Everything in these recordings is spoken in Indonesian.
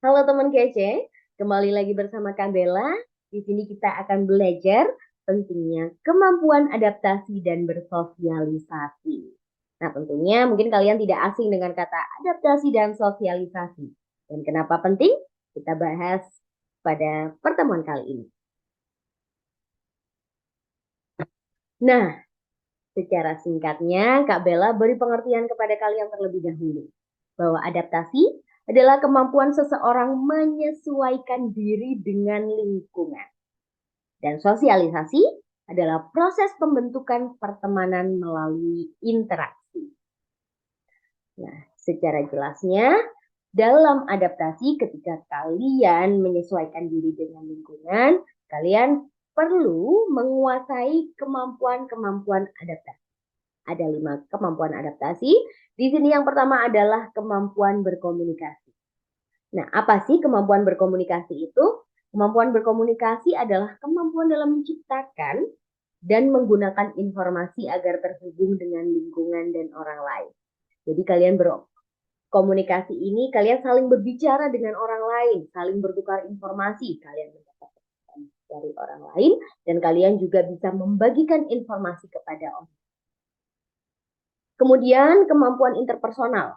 Halo teman kece, kembali lagi bersama Kak Bella. Di sini kita akan belajar pentingnya kemampuan adaptasi dan bersosialisasi. Nah, tentunya mungkin kalian tidak asing dengan kata adaptasi dan sosialisasi. Dan kenapa penting? Kita bahas pada pertemuan kali ini. Nah, secara singkatnya, Kak Bella beri pengertian kepada kalian terlebih dahulu bahwa adaptasi adalah kemampuan seseorang menyesuaikan diri dengan lingkungan. Dan sosialisasi adalah proses pembentukan pertemanan melalui interaksi. Nah, secara jelasnya, dalam adaptasi ketika kalian menyesuaikan diri dengan lingkungan, kalian perlu menguasai kemampuan-kemampuan adaptasi. Ada 5 kemampuan adaptasi. Di sini yang pertama adalah kemampuan berkomunikasi. Nah, apa sih kemampuan berkomunikasi itu? Kemampuan berkomunikasi adalah kemampuan dalam menciptakan dan menggunakan informasi agar terhubung dengan lingkungan dan orang lain. Jadi kalian berkomunikasi ini, kalian saling berbicara dengan orang lain, saling bertukar informasi, kalian mendapatkan dari orang lain, dan kalian juga bisa membagikan informasi kepada orang. Kemudian kemampuan interpersonal,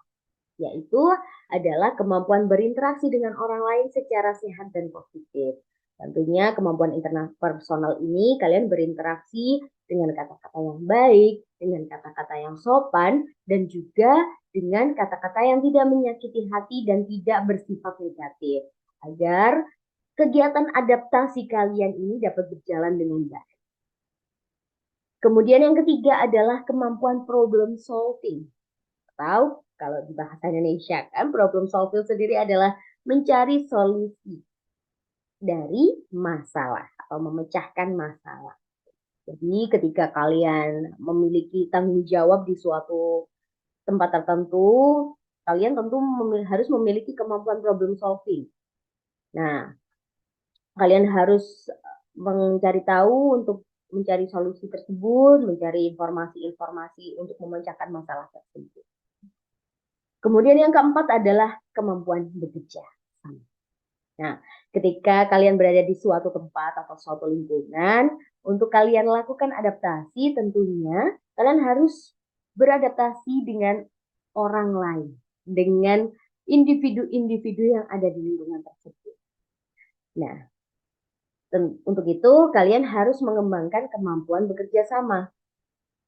yaitu adalah kemampuan berinteraksi dengan orang lain secara sehat dan positif. Tentunya kemampuan interpersonal ini kalian berinteraksi dengan kata-kata yang baik, dengan kata-kata yang sopan, dan juga dengan kata-kata yang tidak menyakiti hati dan tidak bersifat negatif. Agar kegiatan adaptasi kalian ini dapat berjalan dengan baik. Kemudian yang ketiga adalah kemampuan problem solving. Atau kalau di bahasa Indonesia kan problem solving sendiri adalah mencari solusi dari masalah atau memecahkan masalah. Jadi ketika kalian memiliki tanggung jawab di suatu tempat tertentu, kalian tentu harus memiliki kemampuan problem solving. Nah, kalian harus mencari tahu untuk mencari solusi tersebut, mencari informasi-informasi untuk memecahkan masalah tersebut. Kemudian yang keempat adalah kemampuan bekerja. Nah, ketika kalian berada di suatu tempat atau suatu lingkungan, untuk kalian lakukan adaptasi tentunya kalian harus beradaptasi dengan orang lain, dengan individu-individu yang ada di lingkungan tersebut. Nah, untuk itu kalian harus mengembangkan kemampuan bekerja sama.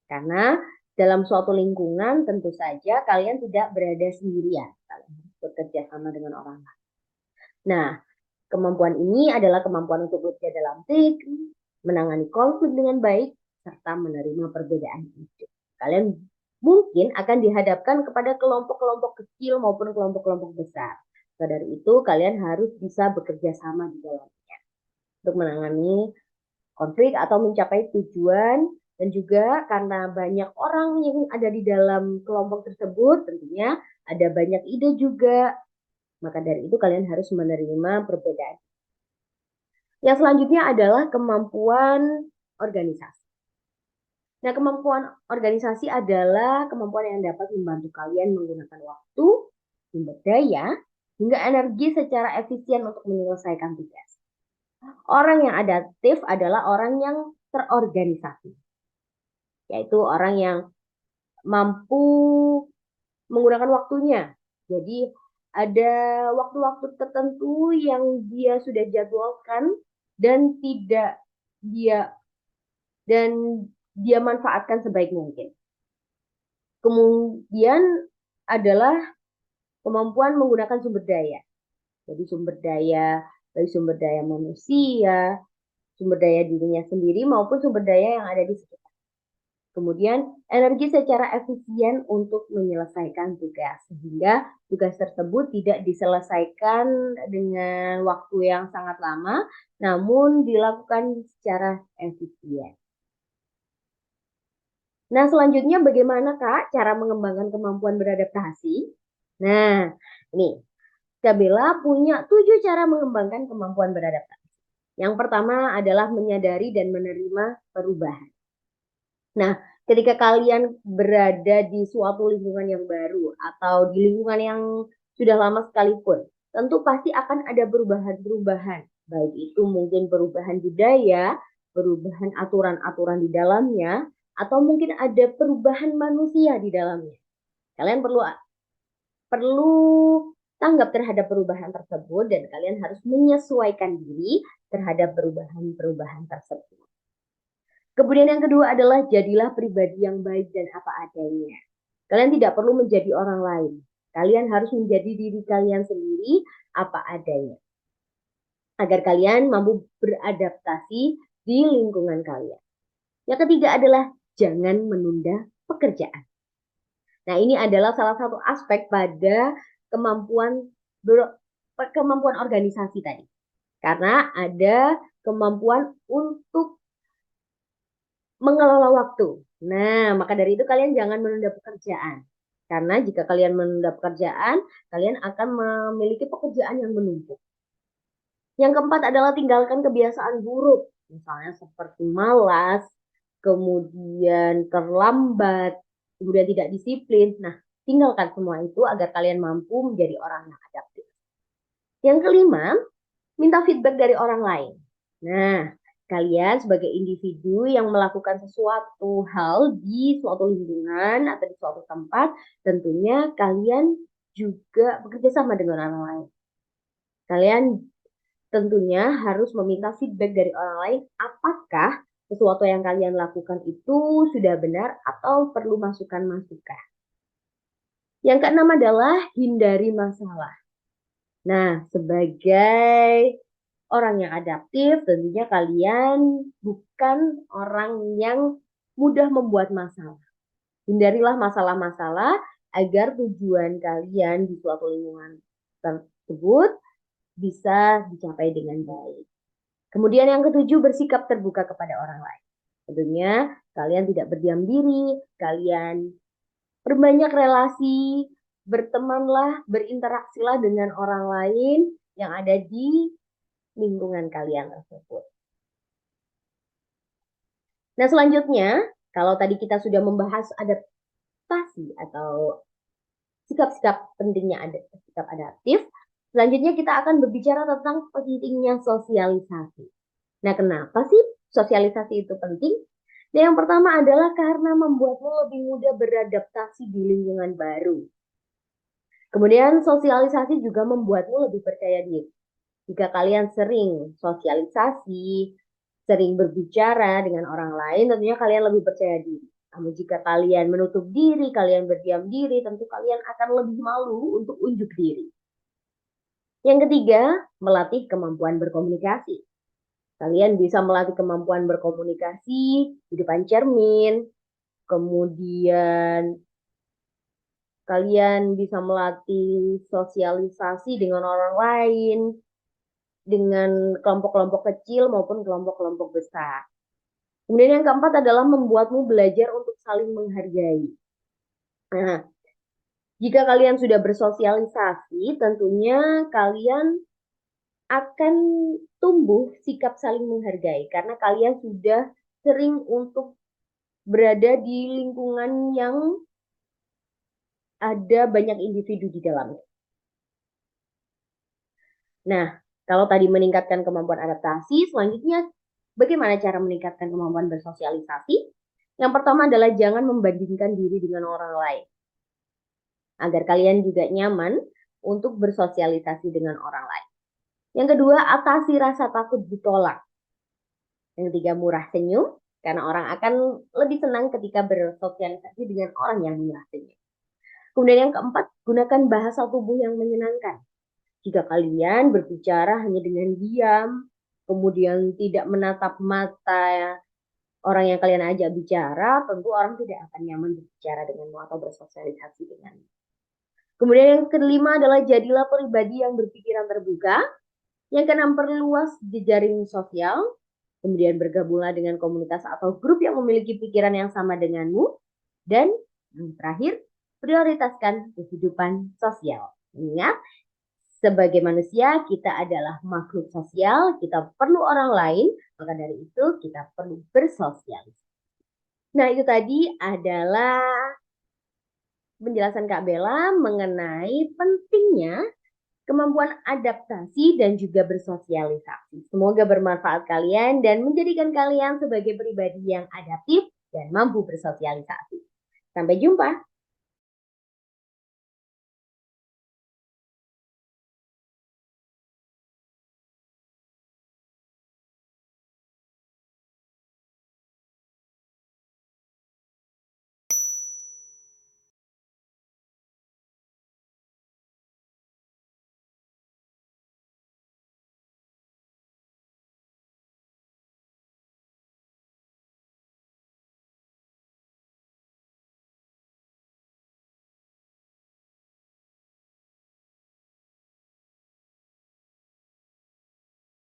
Karena dalam suatu lingkungan tentu saja kalian tidak berada sendirian. Kalian harus bekerja sama dengan orang lain. Nah, kemampuan ini adalah kemampuan untuk bekerja dalam tim, menangani konflik dengan baik, serta menerima perbedaan ide. Kalian mungkin akan dihadapkan kepada kelompok-kelompok kecil maupun kelompok-kelompok besar. Maka dari itu, kalian harus bisa bekerja sama di dalamnya untuk menangani konflik atau mencapai tujuan. Dan juga karena banyak orang yang ada di dalam kelompok tersebut, tentunya ada banyak ide juga. Maka dari itu kalian harus menerima perbedaan. Yang selanjutnya adalah kemampuan organisasi. Nah, kemampuan organisasi adalah kemampuan yang dapat membantu kalian menggunakan waktu, sumber daya, hingga energi secara efisien untuk menyelesaikan tugas. Orang yang adaptif adalah orang yang terorganisasi, yaitu orang yang mampu menggunakan waktunya. Jadi ada waktu-waktu tertentu yang dia sudah jadwalkan dan tidak dia dan dia manfaatkan sebaik mungkin. Kemudian adalah kemampuan menggunakan sumber daya. Jadi sumber daya baik sumber daya manusia, sumber daya dirinya sendiri maupun sumber daya yang ada di sekitar. Kemudian energi secara efisien untuk menyelesaikan tugas sehingga tugas tersebut tidak diselesaikan dengan waktu yang sangat lama namun dilakukan secara efisien. Nah, selanjutnya bagaimana Kak cara mengembangkan kemampuan beradaptasi? Nah, ini Kak Bella punya 7 cara mengembangkan kemampuan beradaptasi. Yang pertama adalah menyadari dan menerima perubahan. Nah, ketika kalian berada di suatu lingkungan yang baru atau di lingkungan yang sudah lama sekalipun, tentu pasti akan ada perubahan-perubahan. Baik itu mungkin perubahan budaya, perubahan aturan-aturan di dalamnya, atau mungkin ada perubahan manusia di dalamnya. Kalian perlu tanggap terhadap perubahan tersebut dan kalian harus menyesuaikan diri terhadap perubahan-perubahan tersebut. Kemudian yang kedua adalah jadilah pribadi yang baik dan apa adanya. Kalian tidak perlu menjadi orang lain. Kalian harus menjadi diri kalian sendiri apa adanya. Agar kalian mampu beradaptasi di lingkungan kalian. Yang ketiga adalah jangan menunda pekerjaan. Nah, ini adalah salah satu aspek pada kemampuan organisasi tadi. Karena ada kemampuan untuk mengelola waktu. Nah, maka dari itu kalian jangan menunda pekerjaan. Karena jika kalian menunda pekerjaan, kalian akan memiliki pekerjaan yang menumpuk. Yang keempat adalah tinggalkan kebiasaan buruk. Misalnya seperti malas, kemudian terlambat, kemudian tidak disiplin. Nah, tinggalkan semua itu agar kalian mampu menjadi orang yang adaptif. Yang kelima, minta feedback dari orang lain. Nah, kalian sebagai individu yang melakukan sesuatu hal di suatu lingkungan atau di suatu tempat, tentunya kalian juga bekerja sama dengan orang lain. Kalian tentunya harus meminta feedback dari orang lain apakah sesuatu yang kalian lakukan itu sudah benar atau perlu masukan-masukan. Yang keenam adalah hindari masalah. Nah, sebagai orang yang adaptif, tentunya kalian bukan orang yang mudah membuat masalah. Hindarilah masalah-masalah agar tujuan kalian di suatu lingkungan tersebut bisa dicapai dengan baik. Kemudian yang ketujuh, bersikap terbuka kepada orang lain. Tentunya kalian tidak berdiam diri, kalian perbanyak relasi, bertemanlah, berinteraksilah dengan orang lain yang ada di lingkungan kalian tersebut. Nah, selanjutnya, kalau tadi kita sudah membahas adaptasi atau sikap-sikap pentingnya sikap adaptif, selanjutnya kita akan berbicara tentang pentingnya sosialisasi. Nah, kenapa sih sosialisasi itu penting? Nah, yang pertama adalah karena membuatmu lebih mudah beradaptasi di lingkungan baru. Kemudian sosialisasi juga membuatmu lebih percaya diri. Jika kalian sering sosialisasi, sering berbicara dengan orang lain, tentunya kalian lebih percaya diri. Namun jika kalian menutup diri, kalian berdiam diri, tentu kalian akan lebih malu untuk unjuk diri. Yang ketiga, melatih kemampuan berkomunikasi. Kalian bisa melatih kemampuan berkomunikasi di depan cermin, kemudian kalian bisa melatih sosialisasi dengan orang lain, dengan kelompok-kelompok kecil maupun kelompok-kelompok besar. Kemudian yang keempat adalah membuatmu belajar untuk saling menghargai. Nah, jika kalian sudah bersosialisasi, tentunya kalian akan tumbuh sikap saling menghargai karena kalian sudah sering untuk berada di lingkungan yang ada banyak individu di dalamnya. Nah, kalau tadi meningkatkan kemampuan adaptasi, selanjutnya bagaimana cara meningkatkan kemampuan bersosialisasi? Yang pertama adalah jangan membandingkan diri dengan orang lain. Agar kalian juga nyaman untuk bersosialisasi dengan orang lain. Yang kedua, atasi rasa takut ditolak. Yang ketiga, murah senyum. Karena orang akan lebih senang ketika bersosialisasi dengan orang yang murah senyum. Kemudian yang keempat, gunakan bahasa tubuh yang menyenangkan. Jika kalian berbicara hanya dengan diam, kemudian tidak menatap mata orang yang kalian ajak bicara, tentu orang tidak akan nyaman berbicara denganmu atau bersosialisasi denganmu. Kemudian yang kelima adalah jadilah pribadi yang berpikiran terbuka. Yang keenam, perluas jejaring sosial. Kemudian bergabunglah dengan komunitas atau grup yang memiliki pikiran yang sama denganmu. Dan yang terakhir, prioritaskan kehidupan sosial. Ingat, sebagai manusia, kita adalah makhluk sosial, kita perlu orang lain, maka dari itu kita perlu bersosialisasi. Nah, itu tadi adalah penjelasan Kak Bella mengenai pentingnya kemampuan adaptasi dan juga bersosialisasi. Semoga bermanfaat kalian dan menjadikan kalian sebagai pribadi yang adaptif dan mampu bersosialisasi. Sampai jumpa.